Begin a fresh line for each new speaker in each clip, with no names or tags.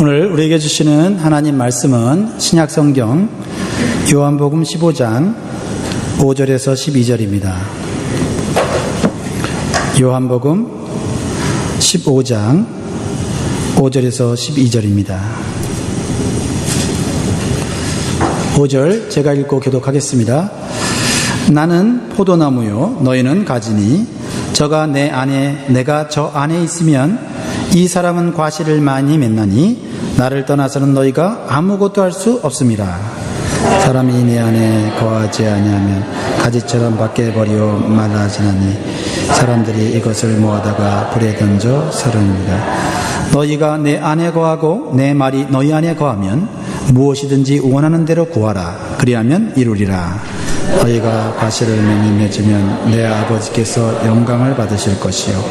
오늘 우리에게 주시는 하나님 말씀은 신약성경 요한복음 15장 5절에서 12절입니다. 요한복음 15장 5절에서 12절입니다. 5절 제가 읽고 교독하겠습니다. 나는 포도나무요 너희는 가지니 저가 내 안에 내가 저 안에 있으면 이 사람은 과실을 많이 맺나니 나를 떠나서는 너희가 아무것도 할 수 없음이라. 사람이 내 안에 거하지 아니하면 가지처럼 밖에 버리어 말라지나니 사람들이 이것을 모아다가 불에 던져 서르니라. 너희가 내 안에 거하고 내 말이 너희 안에 거하면 무엇이든지 원하는 대로 구하라. 그리하면 이루리라. 너희가 과실을 많이 맺으면 내 아버지께서 영광을 받으실 것이요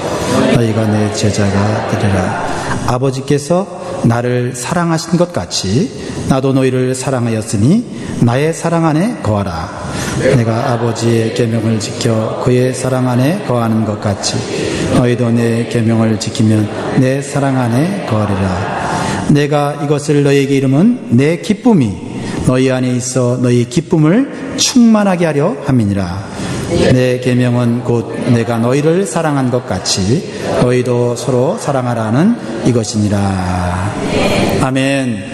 너희가 내 제자가 되리라. 아버지께서 나를 사랑하신 것 같이 나도 너희를 사랑하였으니 나의 사랑 안에 거하라. 내가 아버지의 계명을 지켜 그의 사랑 안에 거하는 것 같이 너희도 내 계명을 지키면 내 사랑 안에 거하리라. 내가 이것을 너희에게 이름은 내 기쁨이 너희 안에 있어 너희 기쁨을 충만하게 하려 함이니라. 내 계명은 곧 내가 너희를 사랑한 것 같이 너희도 서로 사랑하라는 이것이니라. 아멘.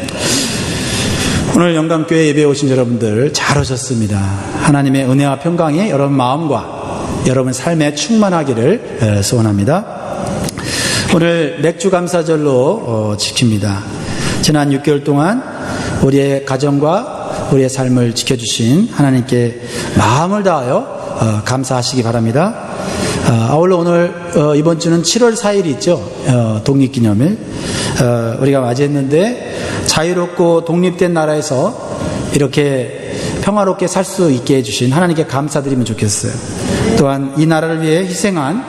오늘 영광교회 예배에 오신 여러분들 잘 오셨습니다. 하나님의 은혜와 평강이 여러분 마음과 여러분 삶에 충만하기를 소원합니다. 오늘 맥주 감사절로 지킵니다. 지난 6개월 동안 우리의 가정과 우리의 삶을 지켜주신 하나님께 마음을 다하여 감사하시기 바랍니다. 아울러 오늘 이번 주는 7월 4일이 있죠. 독립기념일 우리가 맞이했는데 자유롭고 독립된 나라에서 이렇게 평화롭게 살 수 있게 해주신 하나님께 감사드리면 좋겠어요. 또한 이 나라를 위해 희생한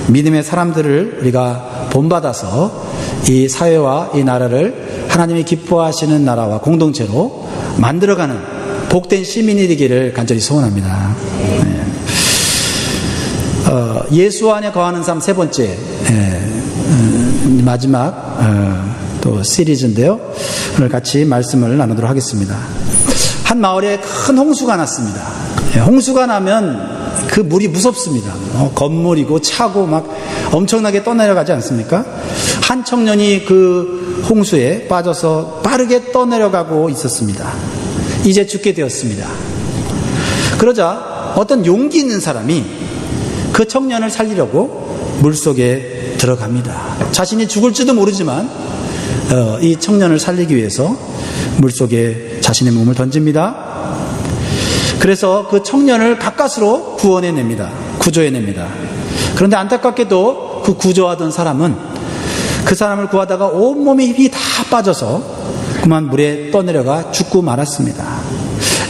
믿음의 사람들을 우리가 본받아서 이 사회와 이 나라를 하나님이 기뻐하시는 나라와 공동체로 만들어가는 복된 시민이 되기를 간절히 소원합니다. 예수 안에 거하는 삶 세 번째 마지막 또 시리즈인데요. 오늘 같이 말씀을 나누도록 하겠습니다. 한 마을에 큰 홍수가 났습니다. 홍수가 나면 그 물이 무섭습니다. 건물이고 차고 막 엄청나게 떠내려가지 않습니까? 한 청년이 그 홍수에 빠져서 빠르게 떠내려가고 있었습니다. 이제 죽게 되었습니다. 그러자 어떤 용기 있는 사람이 그 청년을 살리려고 물속에 들어갑니다. 자신이 죽을지도 모르지만 이 청년을 살리기 위해서 물속에 자신의 몸을 던집니다. 그래서 그 청년을 가까스로 구원해냅니다. 구조해냅니다. 그런데 안타깝게도 그 구조하던 사람은 그 사람을 구하다가 온몸에 힘이 다 빠져서 그만 물에 떠내려가 죽고 말았습니다.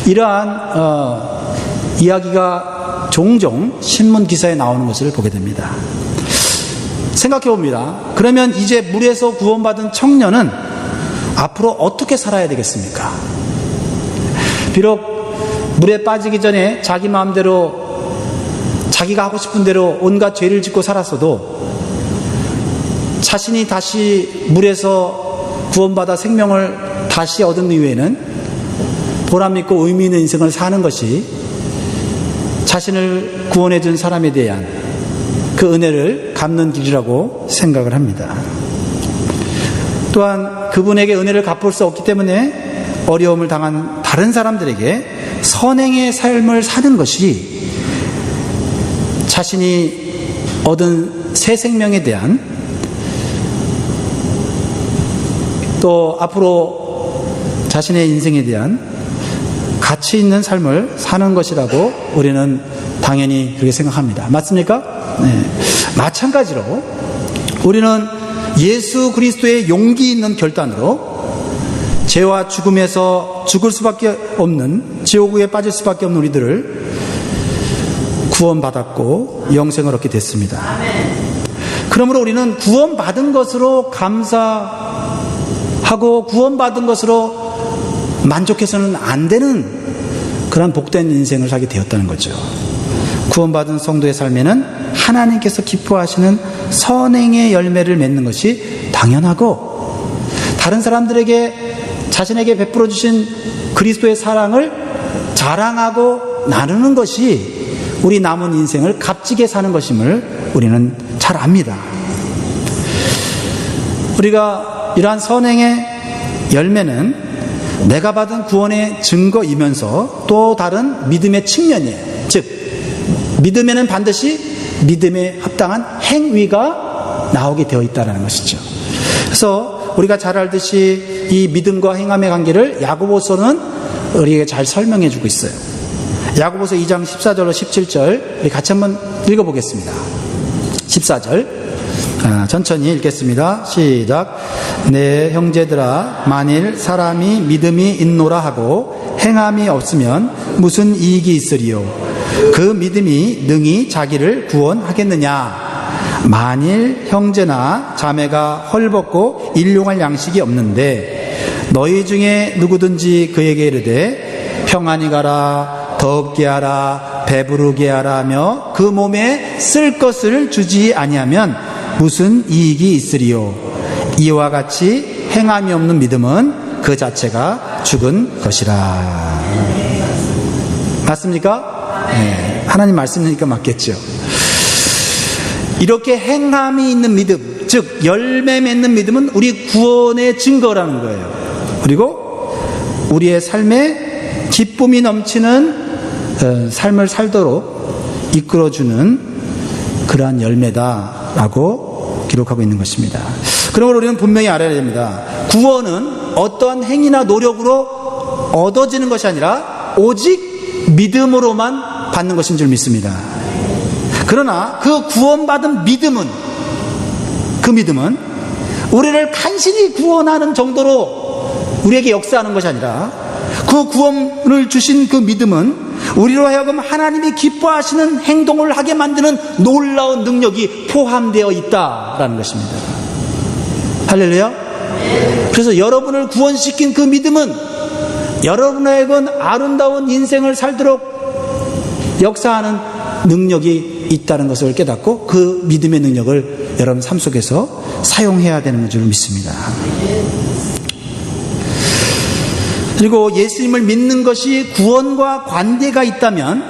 이러한 이야기가 종종 신문 기사에 나오는 것을 보게 됩니다. 생각해 봅니다. 그러면 이제 물에서 구원받은 청년은 앞으로 어떻게 살아야 되겠습니까? 비록 물에 빠지기 전에 자기 마음대로 자기가 하고 싶은 대로 온갖 죄를 짓고 살았어도 자신이 다시 물에서 구원받아 생명을 다시 얻은 이후에는 보람있고 의미 있는 인생을 사는 것이 자신을 구원해 준 사람에 대한 그 은혜를 갚는 길이라고 생각을 합니다. 또한 그분에게 은혜를 갚을 수 없기 때문에 어려움을 당한 다른 사람들에게 선행의 삶을 사는 것이 자신이 얻은 새 생명에 대한 또 앞으로 자신의 인생에 대한 가치 있는 삶을 사는 것이라고 우리는 당연히 그렇게 생각합니다. 맞습니까? 네. 마찬가지로 우리는 예수 그리스도의 용기 있는 결단으로 죄와 죽음에서 죽을 수밖에 없는 지옥에 빠질 수밖에 없는 우리들을 구원받았고 영생을 얻게 됐습니다. 그러므로 우리는 구원받은 것으로 감사하고 구원받은 것으로 만족해서는 안 되는 그런 복된 인생을 살게 되었다는 거죠. 구원받은 성도의 삶에는 하나님께서 기뻐하시는 선행의 열매를 맺는 것이 당연하고 다른 사람들에게 자신에게 베풀어 주신 그리스도의 사랑을 자랑하고 나누는 것이 우리 남은 인생을 값지게 사는 것임을 우리는 잘 압니다. 우리가 이러한 선행의 열매는 내가 받은 구원의 증거이면서 또 다른 믿음의 측면이에요. 즉 믿음에는 반드시 믿음에 합당한 행위가 나오게 되어 있다는 것이죠. 그래서 우리가 잘 알듯이 이 믿음과 행함의 관계를 야고보서는 우리에게 잘 설명해 주고 있어요. 야고보서 2장 14절로 17절 우리 같이 한번 읽어보겠습니다. 14절 천천히 읽겠습니다. 시작. 내 형제들아, 만일 사람이 믿음이 있노라 하고 행함이 없으면 무슨 이익이 있으리요? 그 믿음이 능히 자기를 구원하겠느냐? 만일 형제나 자매가 헐벗고 일용할 양식이 없는데 너희 중에 누구든지 그에게 이르되 평안히 가라, 덥게 하라, 배부르게 하라 하며 그 몸에 쓸 것을 주지 아니하면 무슨 이익이 있으리요? 이와 같이 행함이 없는 믿음은 그 자체가 죽은 것이라. 맞습니까? 네, 하나님 말씀이니까 맞겠죠. 이렇게 행함이 있는 믿음, 즉 열매 맺는 믿음은 우리 구원의 증거라는 거예요. 그리고 우리의 삶에 기쁨이 넘치는 삶을 살도록 이끌어주는 그러한 열매다라고 기록하고 있는 것입니다. 그러므로 우리는 분명히 알아야 됩니다. 구원은 어떠한 행위나 노력으로 얻어지는 것이 아니라 오직 믿음으로만 받는 것인 줄 믿습니다. 그러나 그 구원받은 믿음은, 그 믿음은 우리를 간신히 구원하는 정도로 우리에게 역사하는 것이 아니라 그 구원을 주신 그 믿음은 우리로 하여금 하나님이 기뻐하시는 행동을 하게 만드는 놀라운 능력이 포함되어 있다라는 것입니다. 할렐루야. 그래서 여러분을 구원시킨 그 믿음은 여러분에게 아름다운 인생을 살도록 역사하는 능력이 있다는 것을 깨닫고 그 믿음의 능력을 여러분 삶 속에서 사용해야 되는 줄 믿습니다. 그리고 예수님을 믿는 것이 구원과 관계가 있다면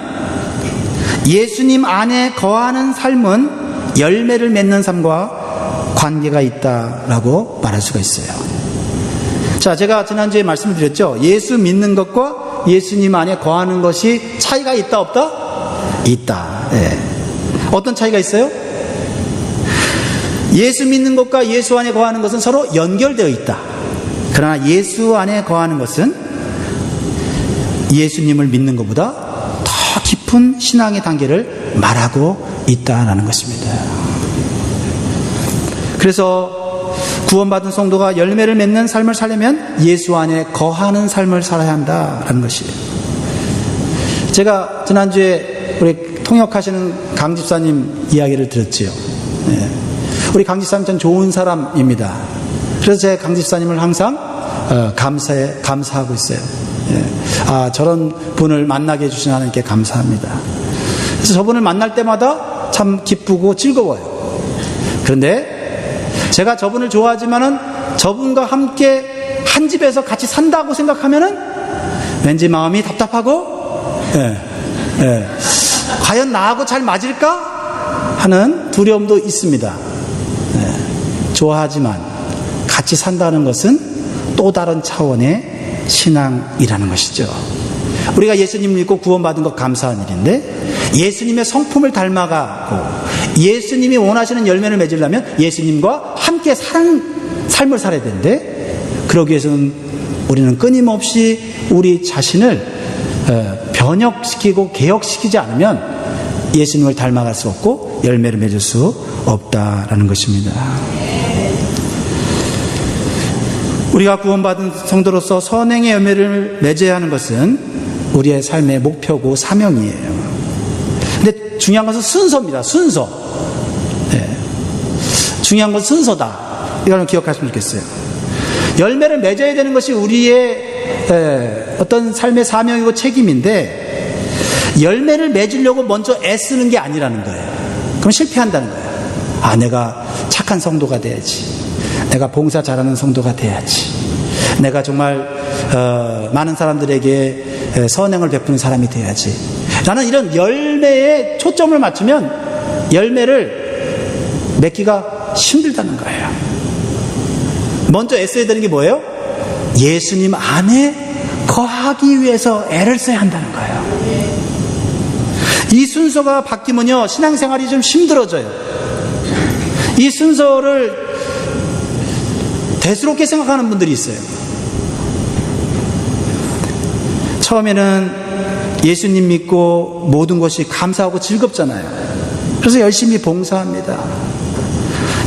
예수님 안에 거하는 삶은 열매를 맺는 삶과 관계가 있다라고 말할 수가 있어요. 자, 제가 지난주에 말씀을 드렸죠. 예수 믿는 것과 예수님 안에 거하는 것이 차이가 있다 없다? 있다. 네. 어떤 차이가 있어요? 예수 믿는 것과 예수 안에 거하는 것은 서로 연결되어 있다. 그러나 예수 안에 거하는 것은 예수님을 믿는 것보다 더 깊은 신앙의 단계를 말하고 있다는 것입니다. 그래서 구원받은 성도가 열매를 맺는 삶을 살려면 예수 안에 거하는 삶을 살아야 한다는 것이에요. 제가 지난주에 우리 통역하시는 강 집사님 이야기를 들었지요. 네. 우리 강 집사님 참 좋은 사람입니다. 그래서 제가 강 집사님을 항상 감사하고 있어요. 예. 아, 저런 분을 만나게 해주신 하나님께 감사합니다. 그래서 저분을 만날 때마다 참 기쁘고 즐거워요. 그런데 제가 저분을 좋아하지만은 저분과 함께 한 집에서 같이 산다고 생각하면은 왠지 마음이 답답하고, 과연 나하고 잘 맞을까 하는 두려움도 있습니다. 좋아하지만 같이 산다는 것은 또 다른 차원의 신앙이라는 것이죠. 우리가 예수님 믿고 구원받은 것 감사한 일인데 예수님의 성품을 닮아가고 예수님이 원하시는 열매를 맺으려면 예수님과 함께 사는 삶을 살아야 되는데 그러기 위해서는 우리는 끊임없이 우리 자신을 변혁시키고 개혁시키지 않으면 예수님을 닮아갈 수 없고 열매를 맺을 수 없다라는 것입니다. 우리가 구원받은 성도로서 선행의 열매를 맺어야 하는 것은 우리의 삶의 목표고 사명이에요. 근데 중요한 것은 순서입니다. 순서. 네. 중요한 것은 순서다. 이걸 기억하시면 좋겠어요. 열매를 맺어야 되는 것이 우리의 어떤 삶의 사명이고 책임인데 열매를 맺으려고 먼저 애쓰는 게 아니라는 거예요. 그럼 실패한다는 거예요. 아, 내가 착한 성도가 돼야지. 내가 봉사 잘하는 성도가 돼야지. 내가 정말 많은 사람들에게 선행을 베푸는 사람이 돼야지. 나는 이런 열매에 초점을 맞추면 열매를 맺기가 힘들다는 거예요. 먼저 애써야 되는 게 뭐예요? 예수님 안에 거하기 위해서 애를 써야 한다는 거예요. 이 순서가 바뀌면요, 신앙생활이 좀 힘들어져요. 이 순서를 대수롭게 생각하는 분들이 있어요. 처음에는 예수님 믿고 모든 것이 감사하고 즐겁잖아요. 그래서 열심히 봉사합니다.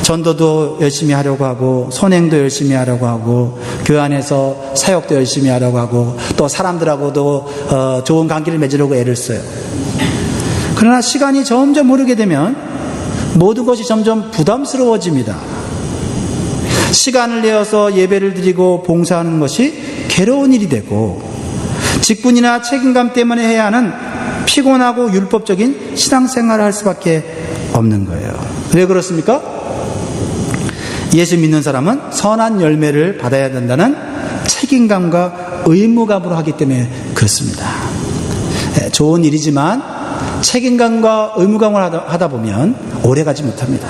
전도도 열심히 하려고 하고, 선행도 열심히 하려고 하고, 교회 안에서 사역도 열심히 하려고 하고, 또 사람들하고도 좋은 관계를 맺으려고 애를 써요. 그러나 시간이 점점 흐르게 되면 모든 것이 점점 부담스러워집니다. 시간을 내어서 예배를 드리고 봉사하는 것이 괴로운 일이 되고, 직분이나 책임감 때문에 해야 하는 피곤하고 율법적인 신앙생활을 할 수밖에 없는 거예요. 왜 그렇습니까? 예수 믿는 사람은 선한 열매를 받아야 된다는 책임감과 의무감으로 하기 때문에 그렇습니다. 좋은 일이지만 책임감과 의무감을 하다 보면 오래가지 못합니다.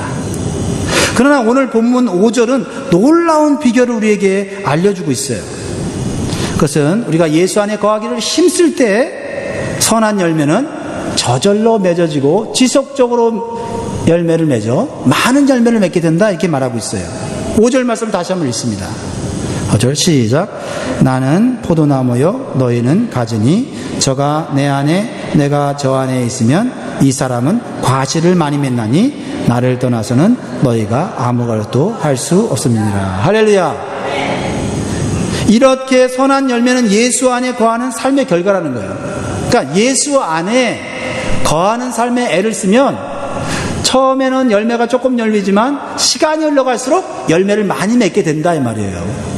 그러나 오늘 본문 5절은 놀라운 비결을 우리에게 알려주고 있어요. 그것은 우리가 예수 안에 거하기를 힘쓸 때 선한 열매는 저절로 맺어지고 지속적으로 열매를 맺어 많은 열매를 맺게 된다, 이렇게 말하고 있어요. 5절 말씀 다시 한번 읽습니다. 5절 시작. 나는 포도나무요 너희는 가지니 저가 내 안에 내가 저 안에 있으면 이 사람은 과실을 많이 맺나니 나를 떠나서는 너희가 아무것도 할 수 없음이니라. 할렐루야. 이렇게 선한 열매는 예수 안에 거하는 삶의 결과라는 거예요. 그러니까 예수 안에 거하는 삶에 애를 쓰면 처음에는 열매가 조금 열리지만 시간이 흘러갈수록 열매를 많이 맺게 된다, 이 말이에요.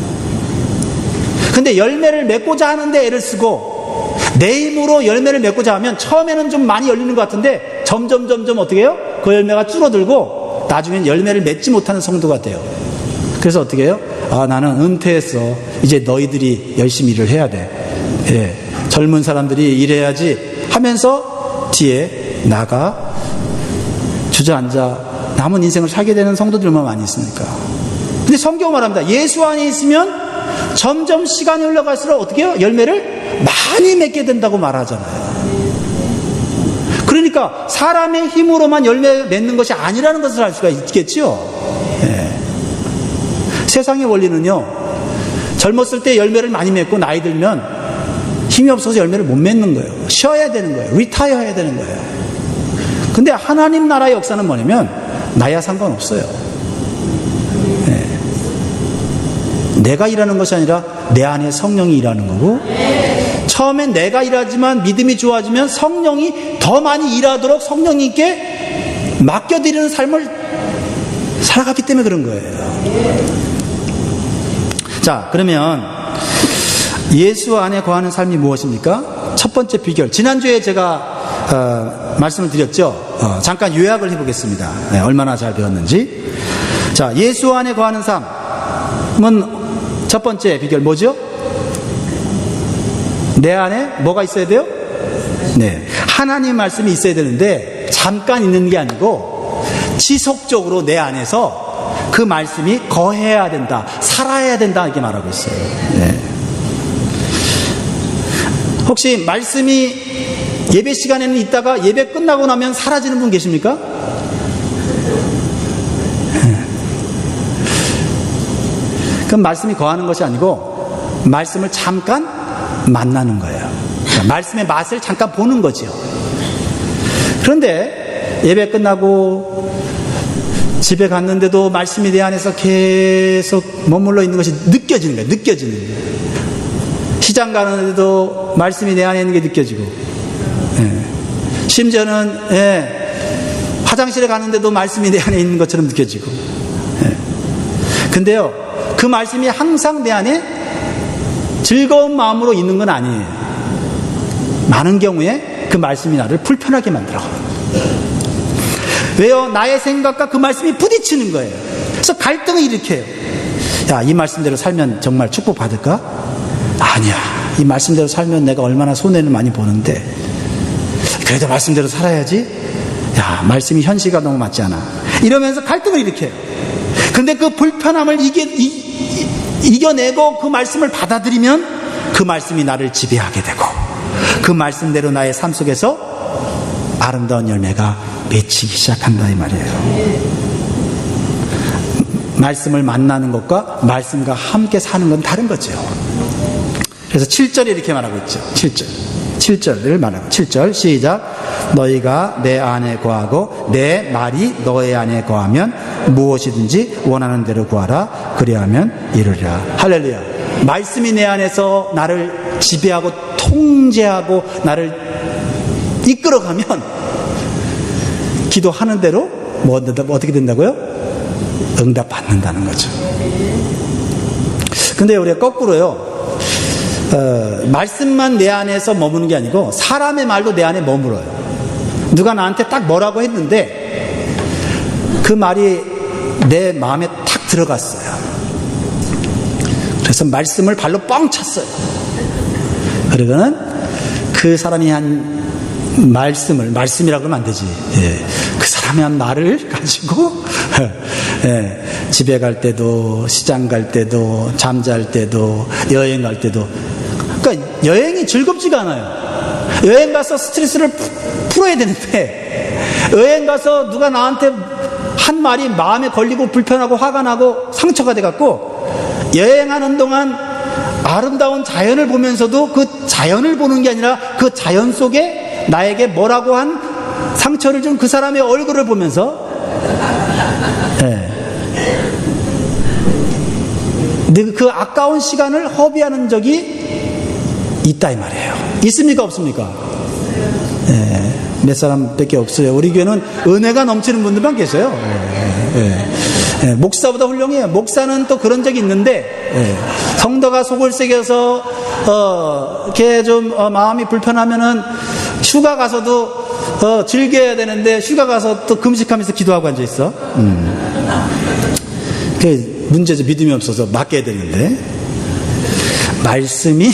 근데 열매를 맺고자 하는데 애를 쓰고 내 힘으로 열매를 맺고자 하면 처음에는 좀 많이 열리는 것 같은데 점점 어떻게 해요? 그 열매가 줄어들고 나중엔 열매를 맺지 못하는 성도가 돼요. 그래서 어떻게 해요? 아, 나는 은퇴했어. 이제 너희들이 열심히 일을 해야 돼. 예, 젊은 사람들이 일해야지 하면서 뒤에 나가 주저앉아 남은 인생을 살게 되는 성도들 얼마나 많이 있습니까? 근데 성경은 말합니다. 예수 안에 있으면 점점 시간이 흘러갈수록 어떻게 해요? 열매를 많이 맺게 된다고 말하잖아요. 그러니까 사람의 힘으로만 열매 맺는 것이 아니라는 것을 알 수가 있겠지요. 예. 세상의 원리는요, 젊었을 때 열매를 많이 맺고 나이 들면 힘이 없어서 열매를 못 맺는 거예요. 쉬어야 되는 거예요. 리타이어 해야 되는 거예요. 근데 하나님 나라의 역사는 뭐냐면 나야 상관없어요. 네. 내가 일하는 것이 아니라 내 안에 성령이 일하는 거고, 처음엔 내가 일하지만 믿음이 좋아지면 성령이 더 많이 일하도록 성령님께 맡겨드리는 삶을 살아갔기 때문에 그런 거예요. 자, 그러면 예수 안에 거하는 삶이 무엇입니까? 첫 번째 비결, 지난주에 제가 말씀을 드렸죠. 잠깐 요약을 해보겠습니다. 네, 얼마나 잘 배웠는지. 자, 예수 안에 거하는 삶은 첫 번째 비결 뭐죠? 내 안에 뭐가 있어야 돼요? 네, 하나님 말씀이 있어야 되는데 잠깐 있는 게 아니고 지속적으로 내 안에서 그 말씀이 거해야 된다, 살아야 된다, 이렇게 말하고 있어요. 네. 혹시 말씀이 예배 시간에는 있다가 예배 끝나고 나면 사라지는 분 계십니까? 그럼 말씀이 거하는 것이 아니고 말씀을 잠깐 만나는 거예요. 그러니까 말씀의 맛을 잠깐 보는 거죠. 그런데 예배 끝나고 집에 갔는데도 말씀이 내 안에서 계속 머물러 있는 것이 느껴지는 거예요. 느껴지는 거예요. 시장 가는데도 말씀이 내 안에 있는 게 느껴지고, 예. 심지어는 화장실에 가는데도 말씀이 내 안에 있는 것처럼 느껴지고. 예. 근데요, 그 말씀이 항상 내 안에 즐거운 마음으로 있는 건 아니에요. 많은 경우에 그 말씀이 나를 불편하게 만들어. 왜요? 나의 생각과 그 말씀이 부딪히는 거예요. 그래서 갈등을 일으켜요. 야, 이 말씀대로 살면 정말 축복받을까? 아니야. 이 말씀대로 살면 내가 얼마나 손해를 많이 보는데 그래도 말씀대로 살아야지. 야, 말씀이 현실과 너무 맞지 않아. 이러면서 갈등을 일으켜요. 근데 그 불편함을 이겨내고 그 말씀을 받아들이면 그 말씀이 나를 지배하게 되고 그 말씀대로 나의 삶 속에서 아름다운 열매가 맺히기 시작한다 이 말이에요. 말씀을 만나는 것과 말씀과 함께 사는 건 다른 거죠. 그래서 7절에 이렇게 말하고 있죠. 7절을 말하고 7절 시작. 너희가 내 안에 거하고 내 말이 너희 안에 거하면 무엇이든지 원하는 대로 구하라. 그리하면 이루리라. 할렐루야. 말씀이 내 안에서 나를 지배하고 통제하고 나를 이끌어가면 기도하는 대로 어떻게 된다고요? 응답받는다는 거죠. 근데 우리가 거꾸로요. 말씀만 내 안에서 머무는 게 아니고 사람의 말도 내 안에 머물어요. 누가 나한테 딱 뭐라고 했는데 그 말이 내 마음에 탁 들어갔어요. 그래서 말씀을 발로 뻥 찼어요. 그러고는 그 사람이 한 말씀이라고 하면 안 되지. 그 사람이 한 말을 가지고 집에 갈 때도 시장 갈 때도 잠잘 때도 여행 갈 때도 그러니까 여행이 즐겁지가 않아요. 여행 가서 스트레스를 풀어야 되는데 여행 가서 누가 나한테 한 말이 마음에 걸리고 불편하고 화가 나고 상처가 돼갖고 여행하는 동안 아름다운 자연을 보면서도 그 자연을 보는 게 아니라 그 자연 속에 나에게 뭐라고 한 상처를 준 그 사람의 얼굴을 보면서 그 아까운 시간을 허비하는 적이 있다 이 말이에요. 있습니까 없습니까? 몇 사람밖에 없어요. 우리 교회는 은혜가 넘치는 분들만 계세요. 목사보다 훌륭해요. 목사는 또 그런 적이 있는데 성도가 속을 새겨서 이렇게 좀 마음이 불편하면은 휴가 가서도 즐겨야 되는데 휴가 가서 또 금식하면서 기도하고 앉아 있어. 그 문제죠. 믿음이 없어서 맡겨야 되는데 말씀이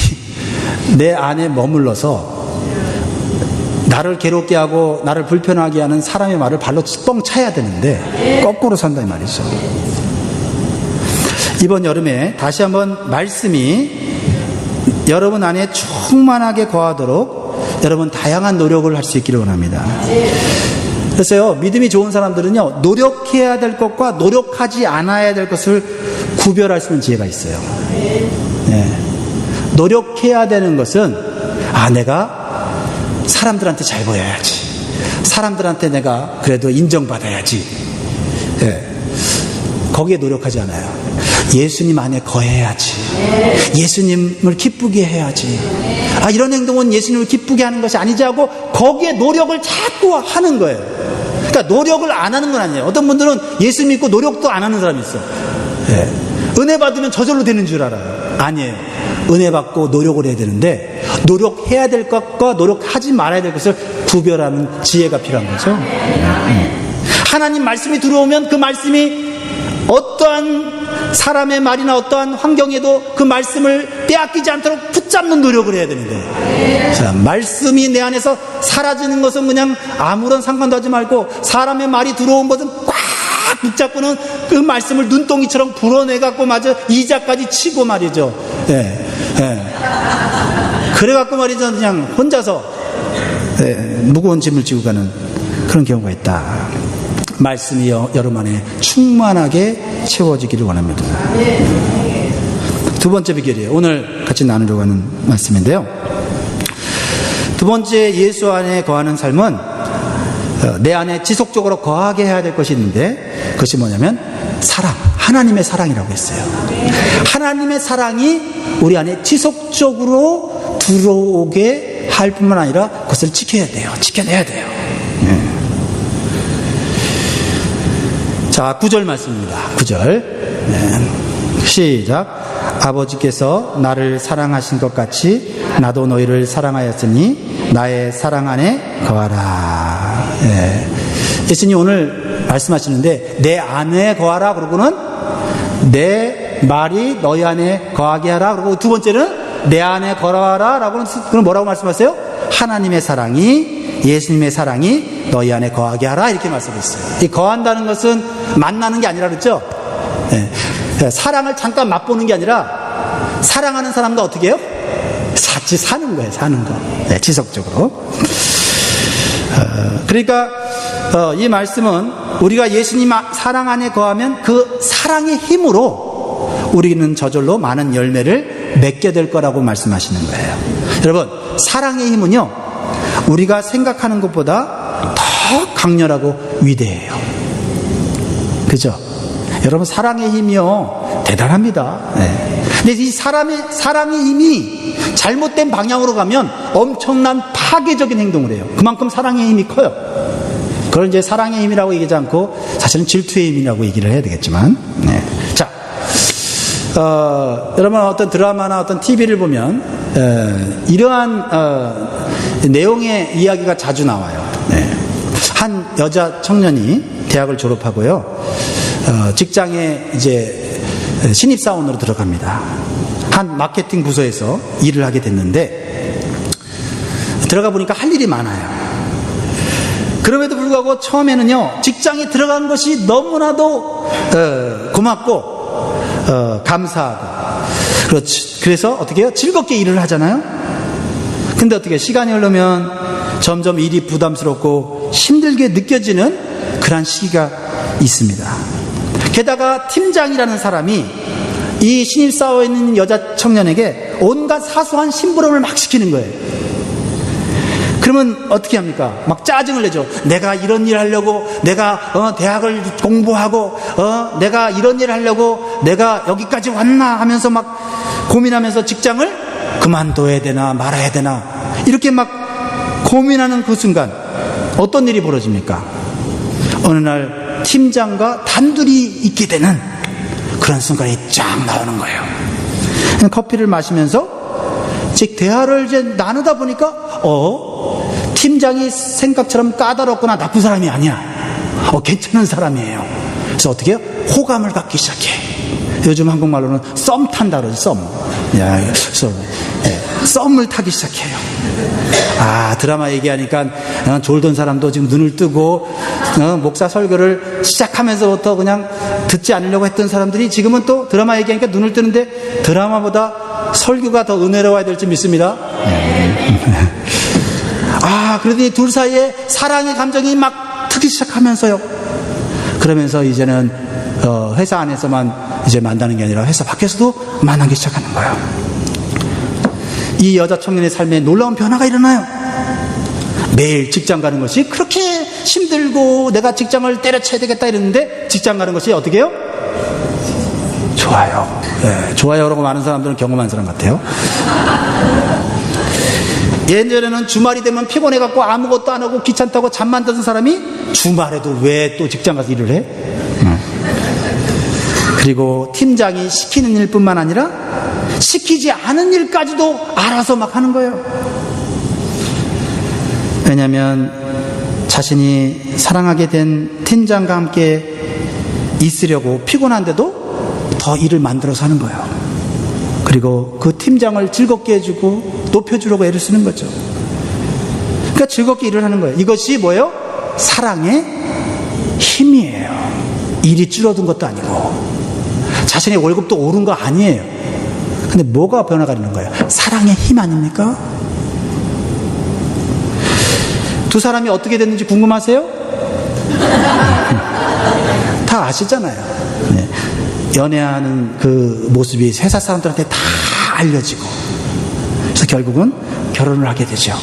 내 안에 머물러서 나를 괴롭게 하고 나를 불편하게 하는 사람의 말을 발로 뻥 차야 되는데 거꾸로 산다 이 말이죠. 이번 여름에 다시 한번 말씀이 여러분 안에 충만하게 거하도록 여러분 다양한 노력을 할 수 있기를 원합니다. 그래서요, 믿음이 좋은 사람들은요, 노력해야 될 것과 노력하지 않아야 될 것을 구별할 수 있는 지혜가 있어요. 노력해야 되는 것은 내가 사람들한테 잘 보여야지, 사람들한테 내가 그래도 인정받아야지, 거기에 노력하지 않아요. 예수님 안에 거해야지, 예수님을 기쁘게 해야지, 이런 행동은 예수님을 기쁘게 하는 것이 아니지 하고 거기에 노력을 자꾸 하는 거예요. 그러니까 노력을 안 하는 건 아니에요. 어떤 분들은 예수 믿고 노력도 안 하는 사람이 있어. 은혜 받으면 저절로 되는 줄 알아요. 아니에요. 은혜 받고 노력을 해야 되는데 노력해야 될 것과 노력하지 말아야 될 것을 구별하는 지혜가 필요한 거죠. 하나님 말씀이 들어오면 그 말씀이 어떠한 사람의 말이나 어떠한 환경에도 그 말씀을 빼앗기지 않도록 붙잡는 노력을 해야 되는 거예요. 자, 말씀이 내 안에서 사라지는 것은 그냥 아무런 상관도 하지 말고 사람의 말이 들어온 것은 꽉 붙잡고는 그 말씀을 눈덩이처럼 불어내갖고 마저 이자까지 치고 말이죠. 그래갖고 말이죠. 그냥 혼자서 무거운 짐을 지고 가는 그런 경우가 있다. 말씀이 여러분 안에 충만하게 채워지기를 원합니다. 두 번째 비결이에요. 오늘 같이 나누려고 하는 말씀인데요. 두 번째 예수 안에 거하는 삶은 내 안에 지속적으로 거하게 해야 될 것이 있는데 그것이 뭐냐면 사랑, 하나님의 사랑이라고 했어요. 하나님의 사랑이 우리 안에 지속적으로 들어오게 할 뿐만 아니라 그것을 지켜야 돼요. 지켜내야 돼요. 자, 9절 말씀입니다. 9절. 시작. 아버지께서 나를 사랑하신 것 같이 나도 너희를 사랑하였으니 나의 사랑 안에 거하라. 예수님 오늘 말씀하시는데 내 안에 거하라 그러고는 내 말이 너희 안에 거하게 하라. 그리고 두 번째는 내 안에 걸어와라 라고는, 그럼 뭐라고 말씀하세요? 하나님의 사랑이, 예수님의 사랑이 너희 안에 거하게 하라, 이렇게 말씀했어요. 이 거한다는 것은 만나는 게 아니라 그랬죠. 사랑을 잠깐 맛보는 게 아니라 사랑하는 사람과 어떻게 해요? 같이 사는 거예요. 사는 거. 지속적으로. 그러니까 이 말씀은 우리가 예수님 사랑 안에 거하면 그 사랑의 힘으로 우리는 저절로 많은 열매를 맺게 될 거라고 말씀하시는 거예요. 여러분, 사랑의 힘은요, 우리가 생각하는 것보다 더 강렬하고 위대해요. 그죠? 여러분, 사랑의 힘이요, 대단합니다. 근데 이 사랑의 힘이 잘못된 방향으로 가면 엄청난 파괴적인 행동을 해요. 그만큼 사랑의 힘이 커요. 그걸 이제 사랑의 힘이라고 얘기하지 않고 사실은 질투의 힘이라고 얘기를 해야 되겠지만, 자, 여러분 어떤 드라마나 어떤 TV를 보면 이러한 내용의 이야기가 자주 나와요. 한 여자 청년이 대학을 졸업하고요, 직장에 이제 신입사원으로 들어갑니다. 한 마케팅 부서에서 일을 하게 됐는데 들어가 보니까 할 일이 많아요. 그럼에도 불구하고 처음에는요, 직장에 들어간 것이 너무나도 고맙고 감사하고, 그렇지. 그래서 어떻게 해요? 즐겁게 일을 하잖아요. 근데 어떻게 시간이 흐르면 점점 일이 부담스럽고 힘들게 느껴지는 그런 시기가 있습니다. 게다가 팀장이라는 사람이 이 신입사원에 있는 여자 청년에게 온갖 사소한 심부름을 막 시키는 거예요. 그러면 어떻게 합니까? 막 짜증을 내죠. 내가 이런 일 하려고, 내가 대학을 공부하고, 내가 이런 일 하려고 내가 여기까지 왔나 하면서 막 고민하면서 직장을 그만둬야 되나 말아야 되나 이렇게 막 고민하는 그 순간 어떤 일이 벌어집니까? 어느 날 팀장과 단둘이 있게 되는 그런 순간이 쫙 나오는 거예요. 커피를 마시면서 즉 대화를 이제 나누다 보니까 팀장이 생각처럼 까다롭거나 나쁜 사람이 아니야. 괜찮은 사람이에요. 그래서 어떻게 해요? 호감을 갖기 시작해. 요즘 한국말로는 썸 탄다 그러지. 그래서 썸을 타기 시작해요. 드라마 얘기하니까 졸던 사람도 지금 눈을 뜨고 목사 설교를 시작하면서부터 그냥 듣지 않으려고 했던 사람들이 지금은 또 드라마 얘기하니까 눈을 뜨는데 드라마보다 설교가 더 은혜로워야 될지 믿습니다. 그러더니 둘 사이에 사랑의 감정이 막 트기 시작하면서요. 그러면서 이제는 회사 안에서만 이제 만나는 게 아니라 회사 밖에서도 만나기 시작하는 거예요. 이 여자 청년의 삶에 놀라운 변화가 일어나요. 매일 직장 가는 것이 그렇게 힘들고 내가 직장을 때려쳐야 되겠다 이랬는데 직장 가는 것이 어떻게 해요? 좋아요. 좋아요라고 많은 사람들은 경험한 사람 같아요. 예전에는 주말이 되면 피곤해갖고 아무것도 안 하고 귀찮다고 잠만 자던 사람이 주말에도 왜 또 직장 가서 일을 해? 그리고 팀장이 시키는 일뿐만 아니라 시키지 않은 일까지도 알아서 막 하는 거예요. 왜냐하면 자신이 사랑하게 된 팀장과 함께 있으려고 피곤한데도 더 일을 만들어서 하는 거예요. 그리고 그 팀장을 즐겁게 해주고 높여주려고 애를 쓰는 거죠. 그러니까 즐겁게 일을 하는 거예요. 이것이 뭐예요? 사랑의 힘이에요. 일이 줄어든 것도 아니고 자신의 월급도 오른 거 아니에요. 근데 뭐가 변화가 되는 거예요? 사랑의 힘 아닙니까? 두 사람이 어떻게 됐는지 궁금하세요? 다 아시잖아요. 연애하는 그 모습이 회사 사람들한테 다 알려지고 그래서 결국은 결혼을 하게 되죠.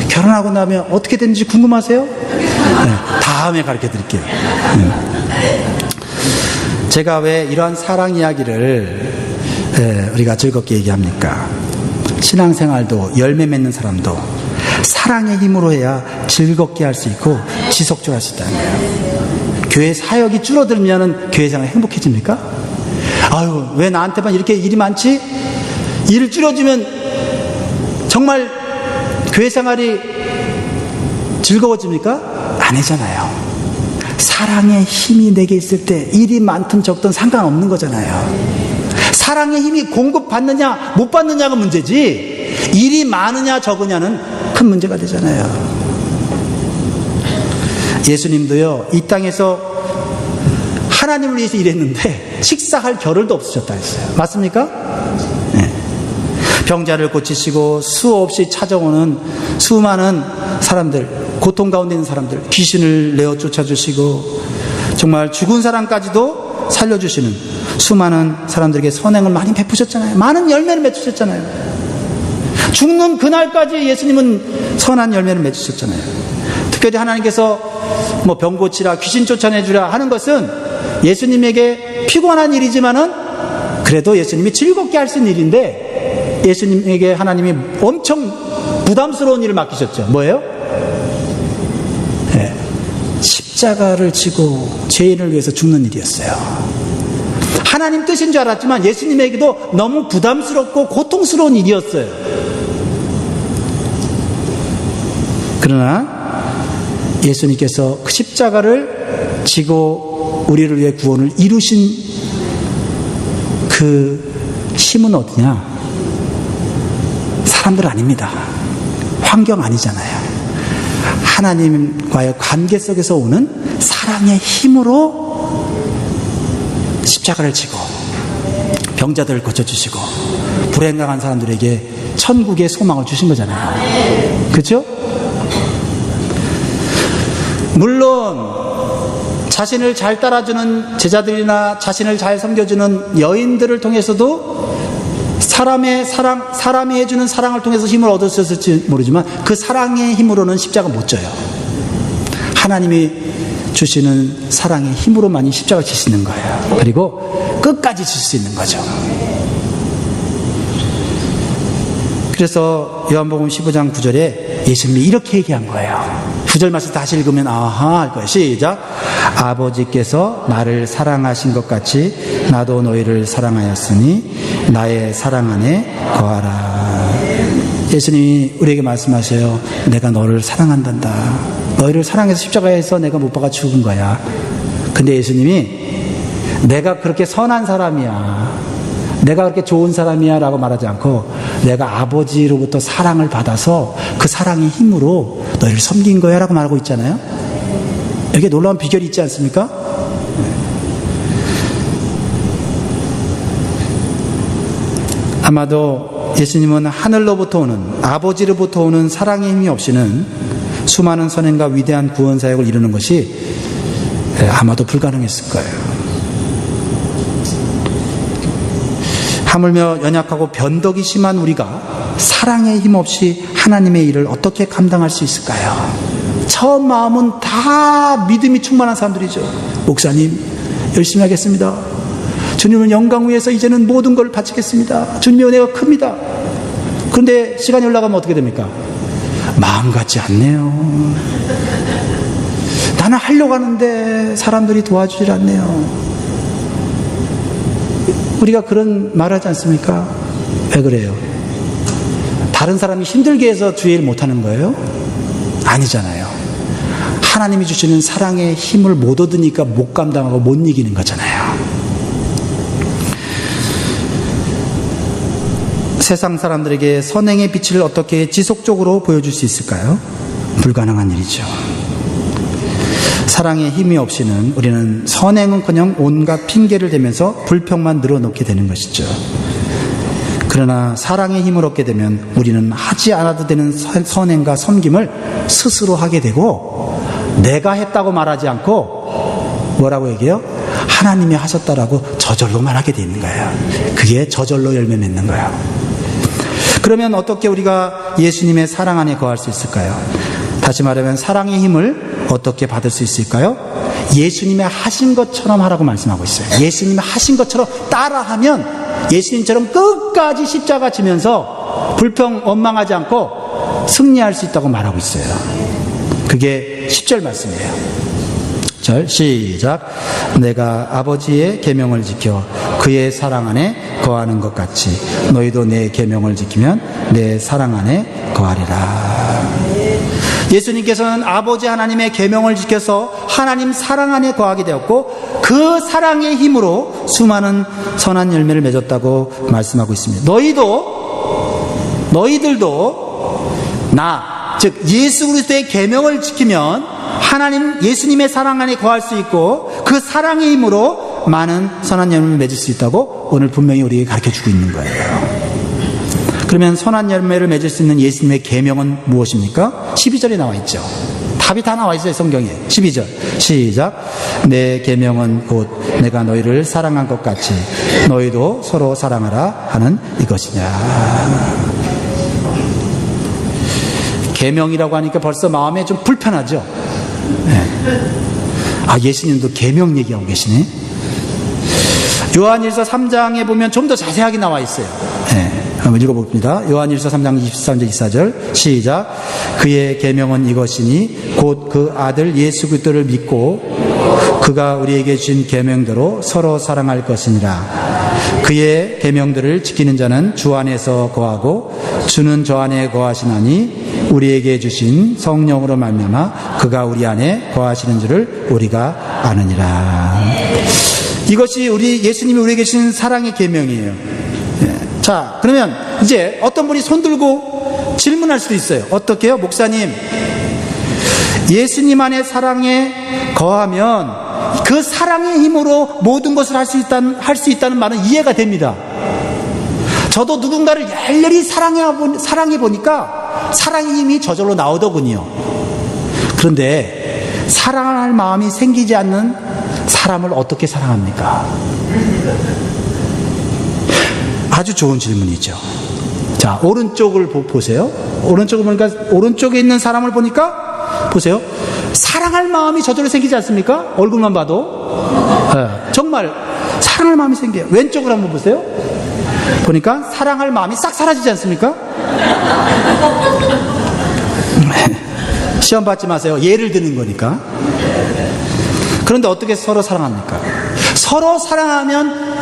결혼하고 나면 어떻게 되는지 궁금하세요? 다음에 가르쳐 드릴게요. 제가 왜 이러한 사랑 이야기를 우리가 즐겁게 얘기합니까? 신앙생활도 열매 맺는 사람도 사랑의 힘으로 해야 즐겁게 할 수 있고 지속적으로 할 수 있다는 거예요. 교회 사역이 줄어들면 교회 생활이 행복해집니까? 왜 나한테만 이렇게 일이 많지? 일을 줄여주면 정말 교회 생활이 즐거워집니까? 아니잖아요. 사랑의 힘이 내게 있을 때 일이 많든 적든 상관없는 거잖아요. 사랑의 힘이 공급받느냐 못 받느냐가 문제지, 일이 많으냐 적으냐는 큰 문제가 되잖아요. 예수님도요, 이 땅에서 하나님을 위해서 일했는데 식사할 겨를도 없으셨다 했어요. 맞습니까? 네. 병자를 고치시고 수없이 찾아오는 수많은 사람들, 고통 가운데 있는 사람들, 귀신을 내어 쫓아주시고 정말 죽은 사람까지도 살려주시는 수많은 사람들에게 선행을 많이 베푸셨잖아요. 많은 열매를 맺으셨잖아요. 죽는 그날까지 예수님은 선한 열매를 맺으셨잖아요. 특별히 하나님께서 뭐 병 고치라, 귀신 쫓아내주라 하는 것은 예수님에게 피곤한 일이지만은 그래도 예수님이 즐겁게 할 수 있는 일인데, 예수님에게 하나님이 엄청 부담스러운 일을 맡기셨죠. 뭐예요? 네. 십자가를 지고 죄인을 위해서 죽는 일이었어요. 하나님 뜻인 줄 알았지만 예수님에게도 너무 부담스럽고 고통스러운 일이었어요. 그러나 예수님께서 그 십자가를 지고 우리를 위해 구원을 이루신 그 힘은 어디냐? 사람들 아닙니다. 환경 아니잖아요. 하나님과의 관계 속에서 오는 사랑의 힘으로 십자가를 지고 병자들을 고쳐주시고 불행당한 사람들에게 천국의 소망을 주신 거잖아요. 그렇죠? 물론 자신을 잘 따라주는 제자들이나 자신을 잘 섬겨주는 여인들을 통해서도 사람이 해주는 사랑을 통해서 힘을 얻었을지 모르지만 그 사랑의 힘으로는 십자가 못 져요. 하나님이 주시는 사랑의 힘으로만이 십자가를 질 수 있는 거예요. 그리고 끝까지 질 수 있는 거죠. 그래서 요한복음 15장 9절에 예수님이 이렇게 얘기한 거예요. 9절 말씀 다시 읽으면 아하 할 거예요. 시작. 아버지께서 나를 사랑하신 것 같이 나도 너희를 사랑하였으니 나의 사랑 안에 거하라. 예수님이 우리에게 말씀하셔요. 내가 너를 사랑한단다. 너희를 사랑해서 십자가에서 내가 못 박아 죽은 거야. 근데 예수님이 내가 그렇게 선한 사람이야, 내가 그렇게 좋은 사람이야 라고 말하지 않고 내가 아버지로부터 사랑을 받아서 그 사랑의 힘으로 너희를 섬긴 거야 라고 말하고 있잖아요. 여기에 놀라운 비결이 있지 않습니까? 아마도 예수님은 하늘로부터 오는, 아버지로부터 오는 사랑의 힘이 없이는 수많은 선행과 위대한 구원 사역을 이루는 것이 아마도 불가능했을 거예요. 하물며 연약하고 변덕이 심한 우리가 사랑의 힘 없이 하나님의 일을 어떻게 감당할 수 있을까요? 처음 마음은 다 믿음이 충만한 사람들이죠. 목사님 열심히 하겠습니다. 주님을 영광 위해서 이제는 모든 걸 바치겠습니다. 주님의 은혜가 큽니다. 그런데 시간이 올라가면 어떻게 됩니까? 마음 같지 않네요. 나는 하려고 하는데 사람들이 도와주질 않네요. 우리가 그런 말 하지 않습니까? 왜 그래요? 다른 사람이 힘들게 해서 주의 일 못하는 거예요? 아니잖아요. 하나님이 주시는 사랑의 힘을 못 얻으니까 못 감당하고 못 이기는 거잖아요. 세상 사람들에게 선행의 빛을 어떻게 지속적으로 보여줄 수 있을까요? 불가능한 일이죠. 사랑의 힘이 없이는 우리는 선행은커녕 온갖 핑계를 대면서 불평만 늘어놓게 되는 것이죠. 그러나 사랑의 힘을 얻게 되면 우리는 하지 않아도 되는 선행과 섬김을 스스로 하게 되고, 내가 했다고 말하지 않고 뭐라고 얘기해요? 하나님이 하셨다라고 저절로 말하게 돼 있는 거예요. 그게 저절로 열매 맺는 거예요. 그러면 어떻게 우리가 예수님의 사랑 안에 거할 수 있을까요? 다시 말하면 사랑의 힘을 어떻게 받을 수 있을까요? 예수님의 하신 것처럼 하라고 말씀하고 있어요. 예수님의 하신 것처럼 따라하면 예수님처럼 끝까지 십자가 지면서 불평 원망하지 않고 승리할 수 있다고 말하고 있어요. 그게 10절 말씀이에요. 절 시작. 내가 아버지의 계명을 지켜 그의 사랑 안에 거하는 것 같이 너희도 내 계명을 지키면 내 사랑 안에 거하리라. 예수님께서는 아버지 하나님의 계명을 지켜서 하나님 사랑 안에 거하게 되었고 그 사랑의 힘으로 수많은 선한 열매를 맺었다고 말씀하고 있습니다. 너희들도 즉 예수 그리스도의 계명을 지키면 예수님의 사랑 안에 거할 수 있고 그 사랑의 힘으로 많은 선한 열매를 맺을 수 있다고 오늘 분명히 우리에게 가르쳐주고 있는 거예요. 그러면 선한 열매를 맺을 수 있는 예수님의 계명은 무엇입니까? 12절에 나와 있죠. 답이 다 나와 있어요, 성경에. 12절 시작. 내 계명은 곧 내가 너희를 사랑한 것 같이 너희도 서로 사랑하라 하는 이것이냐. 계명이라고 하니까 벌써 마음에 좀 불편하죠. 네. 예수님도 계명 얘기하고 계시네. 요한일서 3장에 보면 좀 더 자세하게 나와 있어요. 네. 한번 읽어봅니다. 요한일서 3장 23절 24절 시작. 그의 계명은 이것이니 곧 그 아들 예수 그리스도를 믿고 그가 우리에게 주신 계명대로 서로 사랑할 것이니라. 그의 계명들을 지키는 자는 주 안에서 거하고 주는 저 안에 거하시나니 우리에게 주신 성령으로 말미암아 그가 우리 안에 거하시는 줄을 우리가 아느니라. 이것이 예수님이 우리에게 주신 사랑의 계명이에요. 자, 그러면 이제 어떤 분이 손 들고 질문할 수도 있어요. 어떻게요? 목사님, 예수님 안에 사랑에 거하면 그 사랑의 힘으로 모든 것을 할 수 있다는 말은 이해가 됩니다. 저도 누군가를 열렬히 사랑해 보니까 사랑의 힘이 저절로 나오더군요. 그런데 사랑할 마음이 생기지 않는 사람을 어떻게 사랑합니까? 아주 좋은 질문이죠. 자, 오른쪽을 보세요. 오른쪽을 보니까, 오른쪽에 있는 사람을 보니까, 보세요. 사랑할 마음이 저절로 생기지 않습니까? 얼굴만 봐도. 네, 정말 사랑할 마음이 생겨요. 왼쪽을 한번 보세요. 보니까 사랑할 마음이 싹 사라지지 않습니까? 시험 받지 마세요. 예를 드는 거니까. 그런데 어떻게 서로 사랑합니까? 서로 사랑하면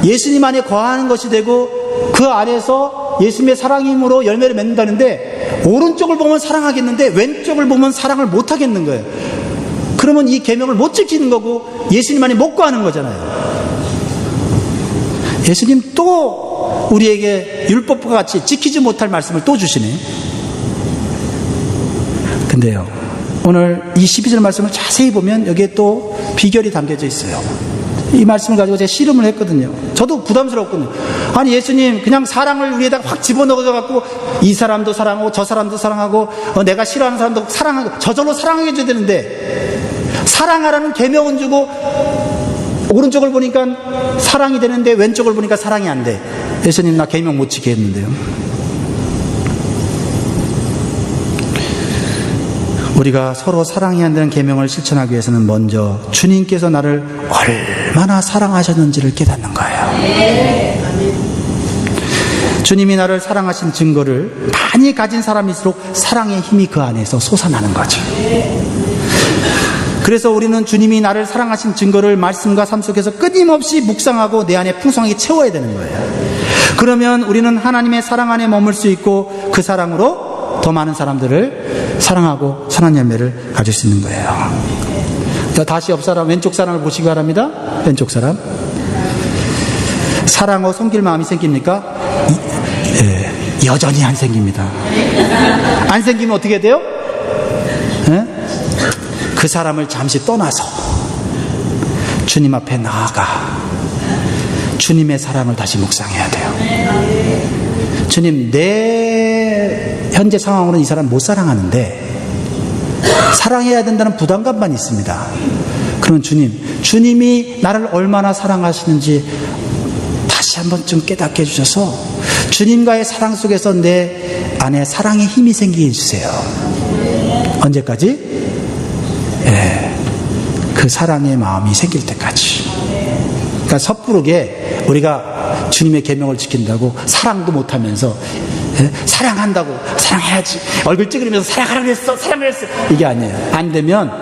예수님 안에 거하는 것이 되고 그 안에서 예수님의 사랑의 힘으로 열매를 맺는다는데 오른쪽을 보면 사랑하겠는데 왼쪽을 보면 사랑을 못 하겠는 거예요. 그러면 이 계명을 못 지키는 거고 예수님 안에 못 거하는 거잖아요. 예수님 또 우리에게 율법과 같이 지키지 못할 말씀을 또 주시네. 근데요, 오늘 이 12절 말씀을 자세히 보면 여기에 또 비결이 담겨져 있어요. 이 말씀을 가지고 제가 씨름을 했거든요. 저도 부담스럽거든요. 아니, 예수님 그냥 사랑을 위에다가 확 집어넣어갖고 이 사람도 사랑하고 저 사람도 사랑하고 내가 싫어하는 사람도 사랑하고 저절로 사랑하게 해줘야 되는데 사랑하라는 계명은 주고 오른쪽을 보니까 사랑이 되는데 왼쪽을 보니까 사랑이 안 돼. 예수님, 나 계명 못 지키겠는데요. 우리가 서로 사랑해야 한다는 계명을 실천하기 위해서는 먼저 주님께서 나를 얼마나 사랑하셨는지를 깨닫는 거예요. 주님이 나를 사랑하신 증거를 많이 가진 사람일수록 사랑의 힘이 그 안에서 솟아나는 거죠. 그래서 우리는 주님이 나를 사랑하신 증거를 말씀과 삶 속에서 끊임없이 묵상하고 내 안에 풍성하게 채워야 되는 거예요. 그러면 우리는 하나님의 사랑 안에 머물 수 있고 그 사랑으로 더 많은 사람들을 사랑하고 선한 열매를 가질 수 있는 거예요. 다시 옆 사람, 왼쪽 사람을 보시기 바랍니다. 왼쪽 사람. 사랑하고 섬길 마음이 생깁니까? 여전히 안 생깁니다. 안 생기면 어떻게 돼요? 그 사람을 잠시 떠나서 주님 앞에 나아가 주님의 사랑을 다시 묵상해야 돼요. 주님, 내 현재 상황으로는 이 사람 못 사랑하는데 사랑해야 된다는 부담감만 있습니다. 그럼 주님이 나를 얼마나 사랑하시는지 다시 한번 좀 깨닫게 해주셔서 주님과의 사랑 속에서 내 안에 사랑의 힘이 생기게 해주세요. 언제까지? 그 사랑의 마음이 생길 때까지. 그러니까 섣부르게 우리가 주님의 계명을 지킨다고 사랑도 못하면서 사랑한다고 사랑해야지 얼굴 찌그리면서 사랑하라고 했어 이게 아니에요. 안 되면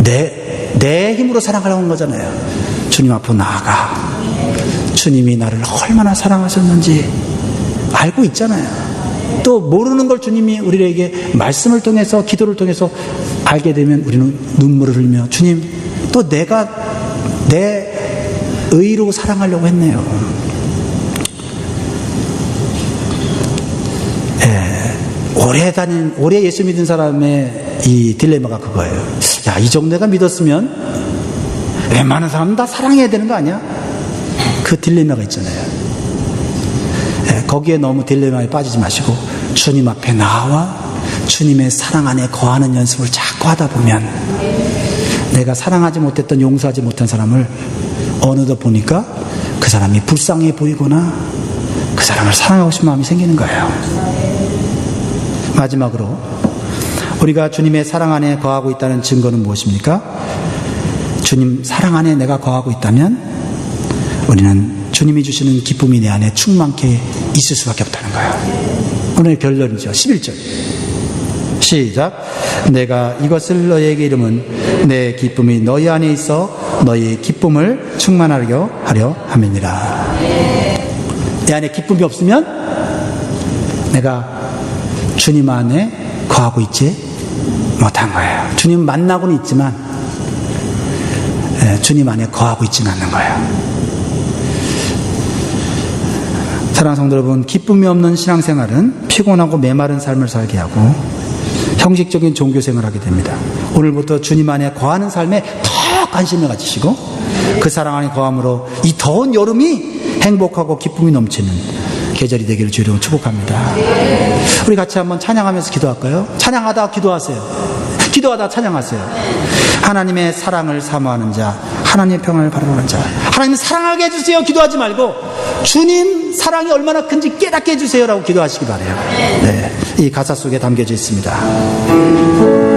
내 힘으로 사랑하려고 하는 거잖아요. 주님 앞으로 나아가 주님이 나를 얼마나 사랑하셨는지 알고 있잖아요. 또 모르는 걸 주님이 우리에게 말씀을 통해서 기도를 통해서 알게 되면 우리는 눈물을 흘리며 주님 또 내가 내 의로 사랑하려고 했네요. 오래 예수 믿은 사람의 이 딜레마가 그거예요. 야, 이 정도 내가 믿었으면 웬만한 사람은 다 사랑해야 되는 거 아니야? 그 딜레마가 있잖아요. 거기에 너무 딜레마에 빠지지 마시고 주님 앞에 나와 주님의 사랑 안에 거하는 연습을 자꾸 하다 보면 내가 사랑하지 못했던 용서하지 못한 사람을 어느덧 보니까 그 사람이 불쌍해 보이거나 그 사람을 사랑하고 싶은 마음이 생기는 거예요. 마지막으로 우리가 주님의 사랑 안에 거하고 있다는 증거는 무엇입니까? 주님 사랑 안에 내가 거하고 있다면 우리는 주님이 주시는 기쁨이 내 안에 충만케 있을 수밖에 없다는 거예요. 오늘 결론이죠. 11절 시작. 내가 이것을 너희에게 이름은 내 기쁨이 너희 안에 있어 너희의 기쁨을 충만하려 하려 함이니라. 내 안에 기쁨이 없으면 내가 주님 안에 거하고 있지 못한 거예요. 주님 만나고는 있지만 주님 안에 거하고 있지는 않는 거예요. 사랑하는 성도 여러분, 기쁨이 없는 신앙생활은 피곤하고 메마른 삶을 살게 하고 형식적인 종교생활을 하게 됩니다. 오늘부터 주님 안에 거하는 삶에 더 관심을 가지시고 그 사랑 안에 거함으로 이 더운 여름이 행복하고 기쁨이 넘치는 계절이 되기를 주로 축복합니다. 우리 같이 한번 찬양하면서 기도할까요? 찬양하다 기도하세요. 기도하다 찬양하세요. 하나님의 사랑을 사모하는 자, 하나님의 평안을 바라보는 자, 하나님 사랑하게 해주세요. 기도하지 말고 주님 사랑이 얼마나 큰지 깨닫게 해주세요 라고 기도하시기 바라요. 네, 이 가사 속에 담겨져 있습니다.